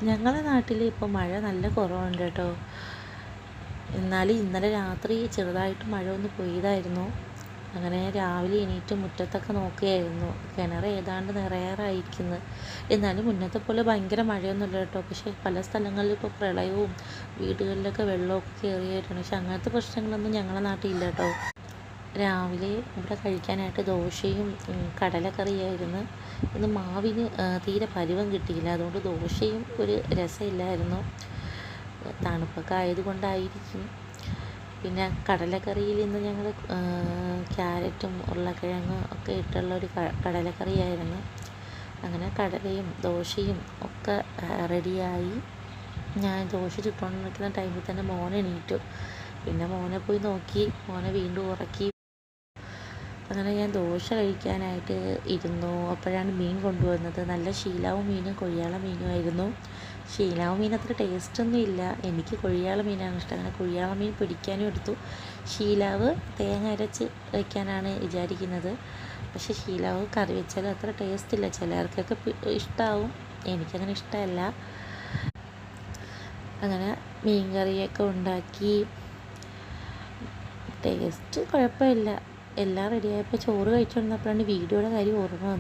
ഞങ്ങളുടെ നാട്ടിൽ ഇപ്പോൾ മഴ നല്ല കുറവുണ്ട് കേട്ടോ. എന്നാലും ഇന്നലെ രാത്രി ചെറുതായിട്ട് മഴ ഒന്ന് പെയ്തായിരുന്നു. അങ്ങനെ രാവിലെ എണീറ്റ് മുറ്റത്തൊക്കെ നോക്കുകയായിരുന്നു. കിണർ ഏതാണ്ട് നിറയാറായിരിക്കുന്നു. എന്നാലും മുന്നത്തെ പോലെ ഭയങ്കര മഴയൊന്നുമില്ല കേട്ടോ. പക്ഷേ പല സ്ഥലങ്ങളിലും ഇപ്പോൾ പ്രളയവും വീടുകളിലൊക്കെ വെള്ളമൊക്കെ കയറിയായിരുന്നു. പക്ഷെ അങ്ങനത്തെ പ്രശ്നങ്ങളൊന്നും ഞങ്ങളുടെ നാട്ടിലില്ല കേട്ടോ. രാവിലെ ഇവിടെ കഴിക്കാനായിട്ട് ദോശയും കടലക്കറിയായിരുന്നു. ഇന്ന് മാവിന് തീരെ പരുവം കിട്ടിയില്ല, അതുകൊണ്ട് ദോശയും ഒരു രസമില്ലായിരുന്നു. തണുപ്പൊക്കെ ആയതുകൊണ്ടായിരിക്കും. പിന്നെ കടലക്കറിയിൽ ഇന്ന് ഞങ്ങൾ ക്യാരറ്റും ഉരുളക്കിഴങ്ങും ഒക്കെ ഇട്ടുള്ള ഒരു കടലക്കറിയായിരുന്നു. അങ്ങനെ കടലയും ദോശയും ഒക്കെ റെഡിയായി. ഞാൻ ദോശ ചുട്ടുകൊണ്ടിരിക്കുന്ന ടൈമിൽ തന്നെ മോൻ എണീറ്റു. പിന്നെ മോനെ പോയി നോക്കി, മോനെ വീണ്ടും ഉറക്കി. അങ്ങനെ ഞാൻ ദോശ കഴിക്കാനായിട്ട് ഇരുന്നു. അപ്പോഴാണ് മീൻ കൊണ്ടുവന്നത്. നല്ല ശീലാവ് മീനും കൊഴിയാള മീനുമായിരുന്നു. ശീലാവ് മീൻ അത്ര ടേസ്റ്റൊന്നും ഇല്ല. എനിക്ക് കൊഴിയാള മീനാണ് ഇഷ്ടം. അങ്ങനെ കൊഴിയാള മീൻ പിടിക്കാനും എടുത്തു. ശീലാവ് തേങ്ങ അരച്ച് വയ്ക്കാനാണ് വിചാരിക്കുന്നത്. പക്ഷേ ശീലാവ് കറി വെച്ചാൽ അത്ര ടേസ്റ്റ് ഇല്ല. ചിലർക്കൊക്കെ ഇഷ്ടമാവും, എനിക്കങ്ങനെ ഇഷ്ടമല്ല. അങ്ങനെ മീൻ കറിയൊക്കെ ഉണ്ടാക്കി. ടേസ്റ്റ് കുഴപ്പമില്ല. എല്ലാം റെഡിയായപ്പോൾ ചോറ് കഴിച്ചുകൊണ്ടിരുന്നപ്പോഴാണ് വീഡിയോയുടെ കാര്യം ഓർമ്മ വന്നത്.